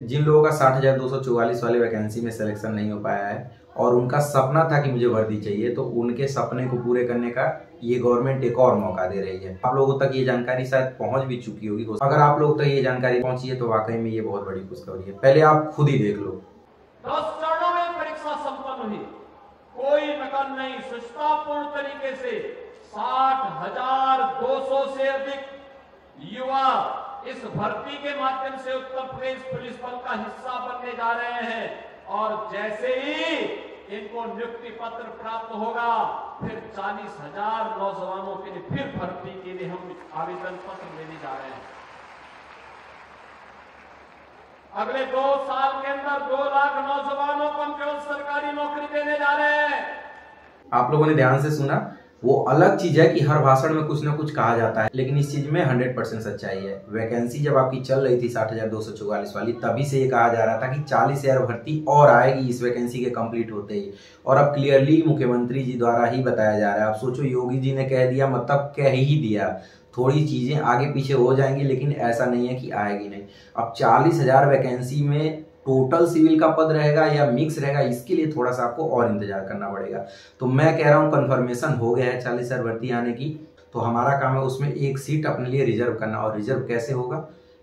जिन लोगों का 60,244 वाले वैकेंसी में सिलेक्शन नहीं हो पाया है और उनका सपना था कि मुझे वर्दी चाहिए, तो उनके सपने को पूरे करने का ये गवर्नमेंट एक और मौका दे रही है। आप लोगों तक ये जानकारी शायद पहुंच भी चुकी होगी। अगर आप लोगों तक ये जानकारी पहुंची है तो वाकई में ये बहुत बड़ी खुशखबरी है। पहले आप खुद ही देख लो। 10 चरणों में परीक्षा संपन्न हुई, कोई नकल नहीं, सुष्टापूर्ण तरीके से 60,200 से अधिक युवा इस भर्ती के माध्यम से उत्तर प्रदेश पुलिस बल का हिस्सा बनने जा रहे हैं। और जैसे ही इनको नियुक्ति पत्र प्राप्त होगा, फिर 40,000 नौजवानों के लिए फिर भर्ती के लिए हम आवेदन पत्र लेने जा रहे हैं। अगले 2 साल के अंदर 2 लाख नौजवानों को हम केवल सरकारी नौकरी देने जा रहे हैं। आप लोगों ने ध्यान से सुना। वो अलग चीज है कि हर भाषण में कुछ ना कुछ कहा जाता है, लेकिन इस चीज में 100% सच्चाई है। वैकेंसी जब आपकी चल रही थी 60,244 वाली, तभी से ये कहा जा रहा था कि 40,000 भर्ती और आएगी इस वैकेंसी के कंप्लीट होते ही। और अब क्लियरली मुख्यमंत्री जी द्वारा ही बताया जा रहा है। अब सोचो, योगी जी ने कह दिया मतलब कह ही दिया। थोड़ी चीजें आगे पीछे हो जाएंगी, लेकिन ऐसा नहीं है कि आएगी नहीं। अब 40,000 वैकेंसी में टोटल सिविल का पद रहेगा या मिक्स रहेगा, इसके लिए थोड़ा सा आपको और इंतजार करना पड़ेगा। तो मैं कह रहा हूँ कंफर्मेशन हो गया है 40,000 भर्ती आने की, तो हमारा काम है उसमें एक सीट अपने लिए रिजर्व करना। और रिजर्व कैसे होगा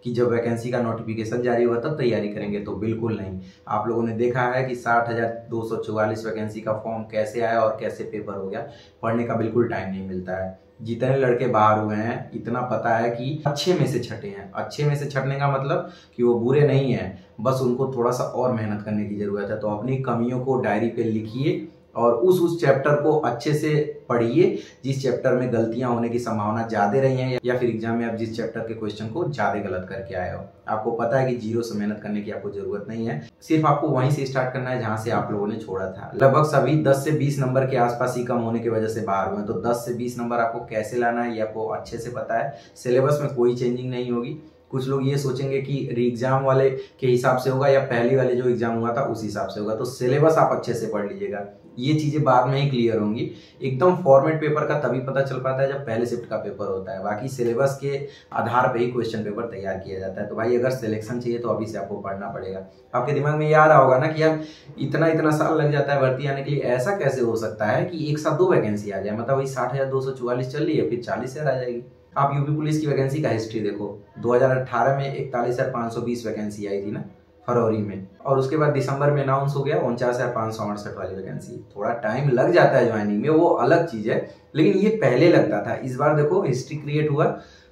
कि जब वैकेंसी का नोटिफिकेशन जारी होगा तब तैयारी करेंगे, तो बिल्कुल नहीं। आप लोगों ने देखा है कि 60,244 वैकेंसी का फॉर्म कैसे आया और कैसे पेपर हो गया। पढ़ने का बिल्कुल टाइम नहीं मिलता है। जितने लड़के बाहर हुए हैं, इतना पता है कि अच्छे में से छटे हैं। अच्छे में से छटने का मतलब कि वो बुरे नहीं हैं, बस उनको थोड़ा सा और मेहनत करने की जरूरत है। तो अपनी कमियों को डायरी पे लिखिए और उस चैप्टर को अच्छे से पढ़िए जिस चैप्टर में गलतियां होने की संभावना ज्यादा रही है, या फिर एग्जाम में आप जिस चैप्टर के क्वेश्चन को ज्यादा गलत करके आए हो। आपको पता है कि जीरो से मेहनत करने की आपको जरूरत नहीं है, सिर्फ आपको वहीं से स्टार्ट करना है जहां से आप लोगों ने छोड़ा था। लगभग सभी 10 से 20 नंबर के आसपास ही कम होने की वजह से बाहर हुए, तो 10 से 20 नंबर आपको कैसे लाना है ये आपको अच्छे से पता है। सिलेबस में कोई चेंजिंग नहीं होगी। कुछ लोग ये सोचेंगे कि री एग्जाम वाले के हिसाब से होगा या पहले वाले जो एग्जाम हुआ था उस हिसाब से होगा, तो सिलेबस आप अच्छे से पढ़ लीजिएगा। ये चीजें बाद में ही क्लियर होंगी। एकदम फॉर्मेट पेपर का तभी पता चल पाता है जब पहले शिफ्ट का पेपर होता है। बाकी सिलेबस के आधार पे ही क्वेश्चन पेपर तैयार किया जाता है। तो भाई अगर सिलेक्शन चाहिए तो अभी से आपको पढ़ना पड़ेगा। आपके दिमाग में ये आ रहा होगा ना कि यार इतना साल लग जाता है भर्ती आने के लिए, ऐसा कैसे हो सकता है कि एक साथ 2 वैकेंसी आ जाए। मतलब वही 60,244 चल रही है, फिर 40,000 आ जाएगी। आप यूपी पुलिस की वैकेंसी का हिस्ट्री देखो। 2018 में 41,520 वैकेंसी आई थी ना, फरवरी में, और उसके बाद दिसंबर में अनाउंस हो गया 49,568 वाली वैकेंसी। थोड़ा टाइम लग जाता है ज्वाइनिंग में, वो अलग चीज है, लेकिन ये पहले लगता था। इस बार देखो हिस्ट्री क्रिएट हुआ,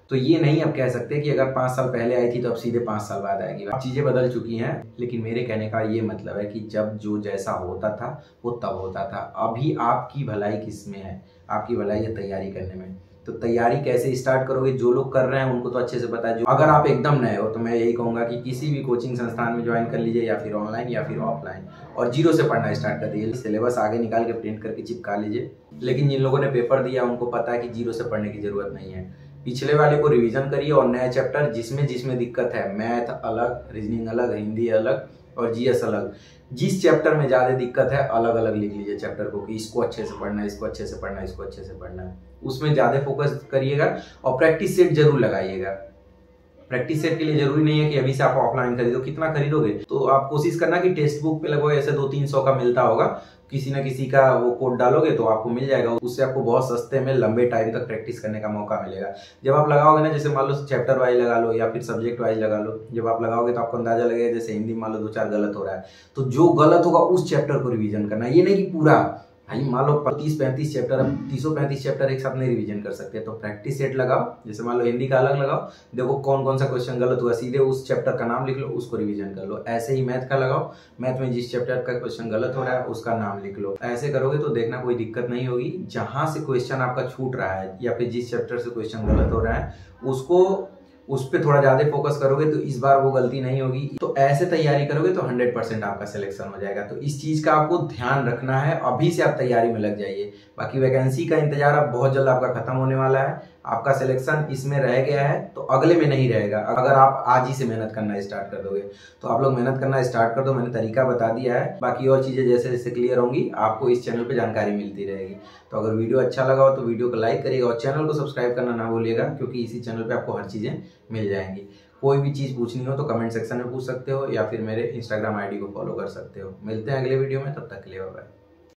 तो ये नहीं अब कह सकते कि अगर 5 साल पहले आई थी तो अब सीधे 5 साल बाद आएगी। अब चीजें बदल चुकी हैं, लेकिन मेरे कहने का ये मतलब है कि जब जो जैसा होता था वो तब होता था। अभी आपकी भलाई किस में है? आपकी भलाई है तैयारी करने में। तो तैयारी कैसे स्टार्ट करोगे? जो लोग कर रहे हैं उनको तो अच्छे से पता है। जो अगर आप एकदम नए हो तो मैं यही कहूंगा कि किसी भी कोचिंग संस्थान में ज्वाइन कर लीजिए, या फिर ऑनलाइन या फिर ऑफलाइन, और जीरो से पढ़ना स्टार्ट कर दीजिए। सिलेबस आगे निकाल के प्रिंट करके चिपका लीजिए। लेकिन जिन लोगों ने पेपर दिया उनको पता है कि जीरो से पढ़ने की जरूरत नहीं है। पिछले वाले को रिवीजन करिए और नया चैप्टर जिसमें दिक्कत है, मैथ अलग, रीजनिंग अलग, हिंदी अलग और जीएस अलग, जिस चैप्टर में ज्यादा दिक्कत है अलग अलग लिख लीजिए चैप्टर को कि इसको अच्छे से पढ़ना है, इसको अच्छे से पढ़ना है, इसको अच्छे से पढ़ना है। उसमें ज्यादा फोकस करिएगा और प्रैक्टिस सेट जरूर लगाइएगा। प्रैक्टिस सेट के लिए जरूरी नहीं है कि अभी से आप ऑफलाइन खरीदो। कितना खरीदोगे? तो आप कोशिश करना कि टेक्स्ट बुक पे लगभग ऐसे 200-300 का मिलता होगा, किसी ना किसी का वो कोड डालोगे तो आपको मिल जाएगा। उससे आपको बहुत सस्ते में लंबे टाइम तक प्रैक्टिस करने का मौका मिलेगा। जब आप लगाओगे ना, जैसे मान लो चैप्टर वाइज लगा लो या फिर सब्जेक्ट वाइज लगा लो, जब आप लगाओगे तो आपको अंदाजा लगेगा जैसे हिंदी मान लो 2-4 गलत हो रहा है, तो जो गलत होगा उस चैप्टर को रिवीजन करना। ये नहीं कि पूरा, भाई मान लो 30-35 चैप्टर, अब 335 चैप्टर एक साथ नहीं रिवीजन कर सकते, तो प्रैक्टिस सेट लगाओ। जैसे मान लो हिंदी का अलग लगाओ, देखो कौन कौन सा क्वेश्चन गलत हुआ, सीधे उस चैप्टर का नाम लिख लो, उसको रिवीजन कर लो। ऐसे ही मैथ का लगाओ, मैथ में जिस चैप्टर का क्वेश्चन गलत हो रहा है उसका नाम लिख लो। ऐसे करोगे तो देखना कोई दिक्कत नहीं होगी। जहां से क्वेश्चन आपका छूट रहा है या फिर जिस चैप्टर से क्वेश्चन गलत हो रहा है उस पर थोड़ा ज्यादा फोकस करोगे तो इस बार वो गलती नहीं होगी। तो ऐसे तैयारी करोगे तो 100% आपका सिलेक्शन हो जाएगा। तो इस चीज का आपको ध्यान रखना है, अभी से आप तैयारी में लग जाइए। बाकी वैकेंसी का इंतजार अब बहुत जल्द आपका खत्म होने वाला है। आपका सिलेक्शन इसमें रह गया है तो अगले में नहीं रहेगा, अगर आप आज ही से मेहनत करना स्टार्ट कर दोगे। तो आप लोग मेहनत करना स्टार्ट कर दो, मैंने तरीका बता दिया है। बाकी और चीजें जैसे जैसे क्लियर होंगी आपको इस चैनल पे जानकारी मिलती रहेगी। तो अगर वीडियो अच्छा लगा हो तो वीडियो को लाइक करिएगा और चैनल को सब्सक्राइब करना ना भूलिएगा, क्योंकि इसी चैनल पे आपको हर चीजें मिल जाएंगी। कोई भी चीज़ पूछनी हो तो कमेंट सेक्शन में पूछ सकते हो या फिर मेरे इंस्टाग्राम आईडी को फॉलो कर सकते हो। मिलते हैं अगले वीडियो में, तब तक के लिए बाय बाय।